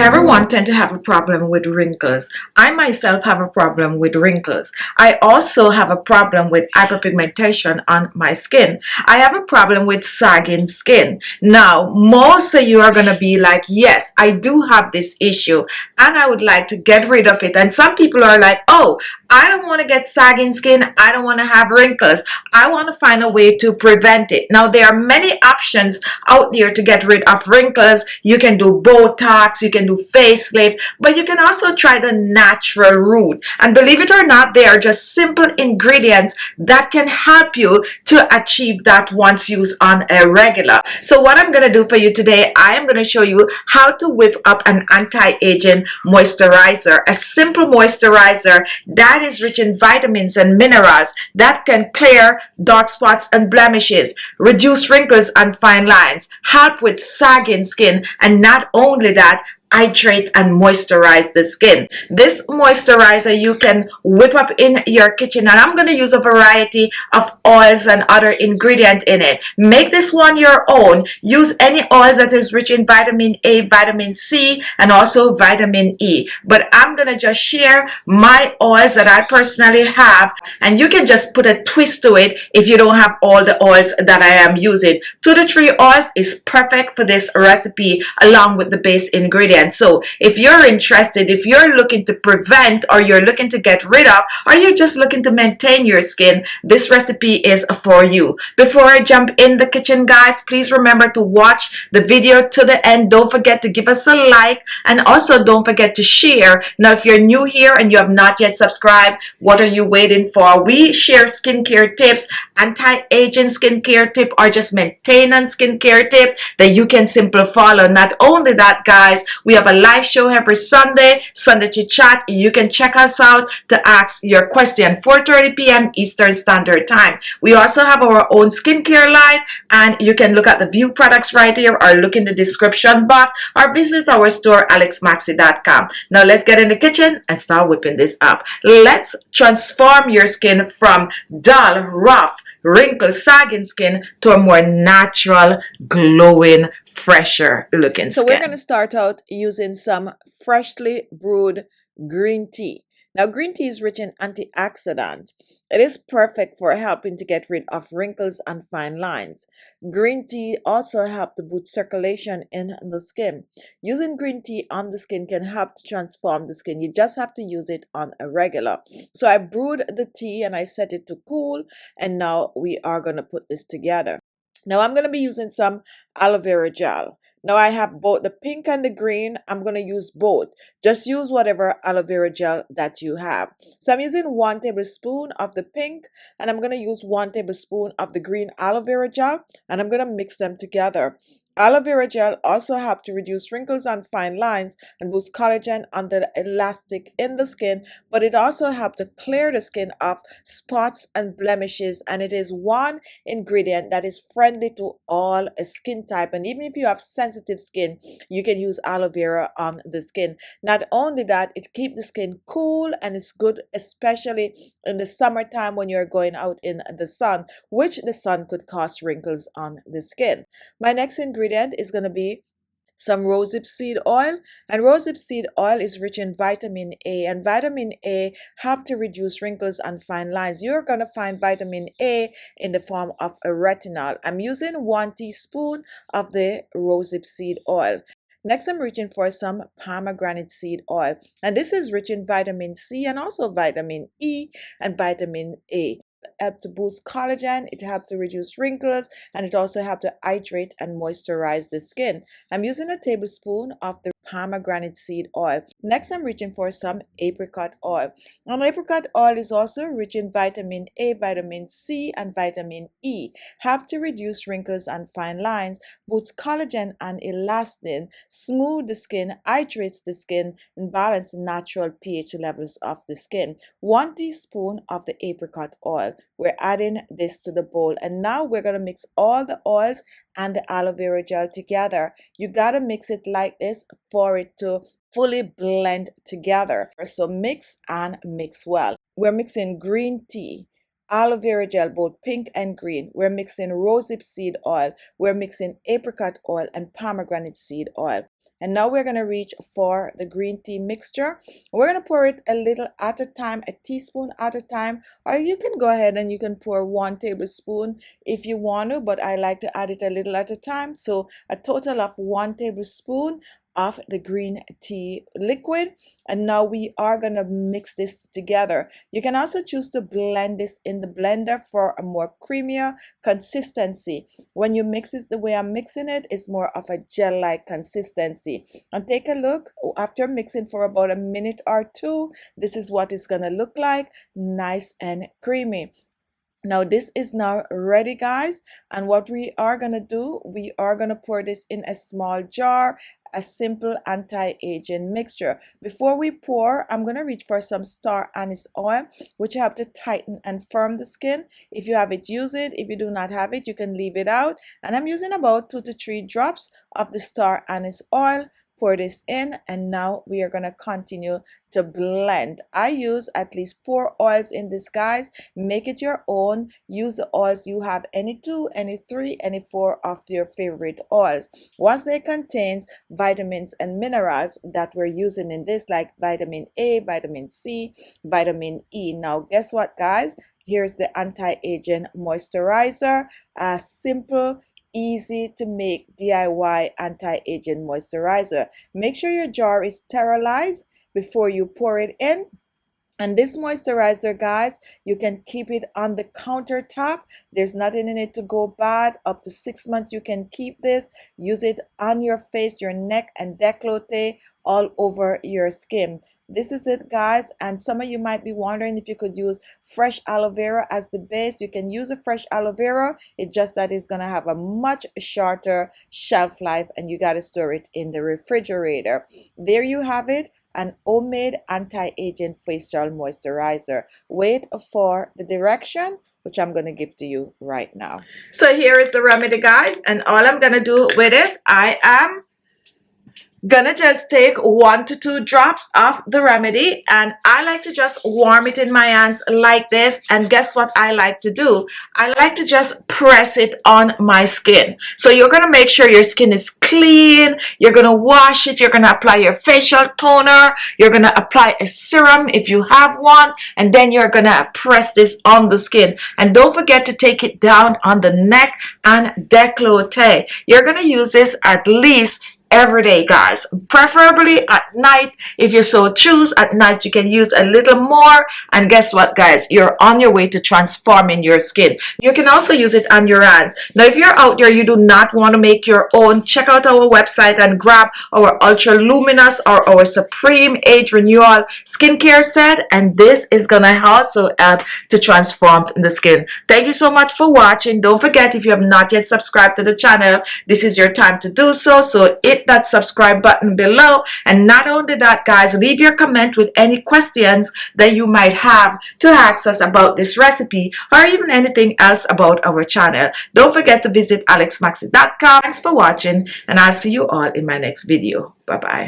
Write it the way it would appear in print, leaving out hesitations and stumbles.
Everyone tend to have a problem with wrinkles. I myself have a problem with wrinkles. I also have a problem with hyperpigmentation on my skin. I have a problem with sagging skin. Now, most of you are going to be like, yes, I do have this issue and I would like to get rid of it. And some people are like, oh, I don't want to get sagging skin. I don't want to have wrinkles. I want to find a way to prevent it. Now, there are many options out there to get rid of wrinkles. You can do Botox, you can do facelift, but you can also try the natural route. And believe it or not, they are just simple ingredients that can help you to achieve that once used on a regular. So what I'm going to do for you today, I am going to show you how to whip up an anti-aging moisturizer, a simple moisturizer that is rich in vitamins and minerals that can clear dark spots and blemishes, reduce wrinkles and fine lines, help with sagging skin, and not only that, hydrate and moisturize the skin. This moisturizer you can whip up in your kitchen, and I'm going to use a variety of oils and other ingredients in it. Make this one your own. Use any oils that is rich in vitamin A, vitamin C, and also vitamin E. But I'm going to just share my oils that I personally have, and you can just put a twist to it if you don't have all the oils that I am using. 2 to 3 oils is perfect for this recipe along with the base ingredients. So if you're interested, if you're looking to prevent, or you're looking to get rid of, or you're just looking to maintain your skin, this recipe is for you. Before I jump in the kitchen, guys, please remember to watch the video to the end. Don't forget to give us a like, and also don't forget to share. Now, if you're new here and you have not yet subscribed, what are you waiting for? We share skincare tips, anti-aging skincare tip, or just maintenance skincare tip that you can simply follow. Not only that, guys, we have a live show every Sunday Chit Chat. You can check us out to ask your question, 4:30 p.m. Eastern Standard Time. We also have our own skincare line, and you can look at the view products right here, or look in the description box, or visit our store, ALESMAXii.com. Now let's get in the kitchen and start whipping this up. Let's transform your skin from dull, rough, wrinkled, sagging skin to a more natural, glowing, fresher looking skin. So we're going to start out using some freshly brewed green tea. Now, green tea is rich in antioxidants. It is perfect for helping to get rid of wrinkles and fine lines. Green tea also helps to boost circulation in the skin. Using green tea on the skin can help to transform the skin. You just have to use it on a regular. So I brewed the tea and I set it to cool, and now we are going to put this together. Now I'm going to be using some aloe vera gel. Now I have both the pink and the green. I'm going to use both. Just use whatever aloe vera gel that you have. So I'm using 1 tablespoon of the pink, and I'm going to use 1 tablespoon of the green aloe vera gel, and I'm going to mix them together. Aloe vera gel also helps to reduce wrinkles and fine lines and boost collagen and the elastic in the skin, but it also helps to clear the skin of spots and blemishes, and it is one ingredient that is friendly to all skin type. And even if you have sensitive skin, you can use aloe vera on the skin. Not only that, it keeps the skin cool, and it's good especially in the summertime when you're going out in the sun, which the sun could cause wrinkles on the skin. My next ingredient is going to be some rosehip seed oil, and rosehip seed oil is rich in vitamin A, and vitamin A help to reduce wrinkles and fine lines. You're going to find vitamin A in the form of a retinol. I'm using 1 teaspoon of the rosehip seed oil. Next, I'm reaching for some pomegranate seed oil, and this is rich in vitamin C and also vitamin E and vitamin A. Help to boost collagen, it helps to reduce wrinkles, and it also helps to hydrate and moisturize the skin. I'm using a tablespoon of the pomegranate seed oil. Next, I'm reaching for some apricot oil. And apricot oil is also rich in vitamin A, vitamin C, and vitamin E. Help to reduce wrinkles and fine lines, boosts collagen and elastin, smooth the skin, hydrates the skin, and balance the natural pH levels of the skin. 1 teaspoon of the apricot oil. We're adding this to the bowl, and now we're going to mix all the oils and the aloe vera gel together. You got to mix it like this for it to fully blend together. So mix and mix well. We're mixing green tea, aloe vera gel, both pink and green. We're mixing rosehip seed oil. We're mixing apricot oil and pomegranate seed oil. And now we're going to reach for the green tea mixture. We're going to pour it a little at a time, a teaspoon at a time, or you can go ahead and you can pour 1 tablespoon if you want to, but I like to add it a little at a time. So a total of 1 tablespoon of the green tea liquid. And now we are going to mix this together. You can also choose to blend this in the blender for a more creamier consistency. When you mix it the way I'm mixing it, it's more of a gel-like consistency. And take a look, after mixing for about a minute or two, this is what it's going to look like, nice and creamy. Now this is now ready, guys, and what we are going to do, we are going to pour this in a small jar, a simple anti-aging mixture. Before we pour, I'm going to reach for some star anise oil, which help to tighten and firm the skin. If you have it, use it. If you do not have it, you can leave it out. And I'm using about 2 to 3 drops of the star anise oil. Pour this in, and now we are going to continue to blend. I use at least 4 oils in this, guys. Make it your own. Use the oils you have, any 2, any 3, any 4 of your favorite oils. Once they contains vitamins and minerals that we're using in this, like vitamin A, vitamin C, vitamin E. Now guess what, guys? Here's the anti-aging moisturizer. A simple, easy to make DIY anti-aging moisturizer. Make sure your jar is sterilized before you pour it in. And this moisturizer, guys, you can keep it on the countertop. There's nothing in it to go bad. Up to 6 months you can keep this. Use it on your face, your neck, and décolleté, all over your skin. This is it, guys. And some of you might be wondering if you could use fresh aloe vera as the base. You can use a fresh aloe vera. It's just that it's going to have a much shorter shelf life, and you got to store it in the refrigerator. There you have it, an homemade anti-aging facial moisturizer. Wait for the direction, which I'm going to give to you right now. So here is the remedy, guys, and all I'm going to do with it, I am gonna just take 1 to 2 drops of the remedy, and I like to just warm it in my hands like this. And guess what I like to do? I like to just press it on my skin. So you're gonna make sure your skin is clean. You're gonna wash it. You're gonna apply your facial toner. You're gonna apply a serum if you have one, and then you're gonna press this on the skin. And don't forget to take it down on the neck and décolleté. You're gonna use this at least every day, guys, preferably at night. If you so choose, at night you can use a little more, and guess what, guys, you're on your way to transforming your skin. You can also use it on your hands. Now if you're out there, you do not want to make your own, check out our website and grab our ultra luminous or our supreme age renewal skincare set, and this is gonna also help to transform the skin. Thank you so much for watching. Don't forget, if you have not yet subscribed to the channel, this is your time to do so. So hit that subscribe button below, and not only that, guys, leave your comment with any questions that you might have to ask us about this recipe, or even anything else about our channel. Don't forget to visit ALESMAXii.com. Thanks for watching, and I'll see you all in my next video. Bye bye.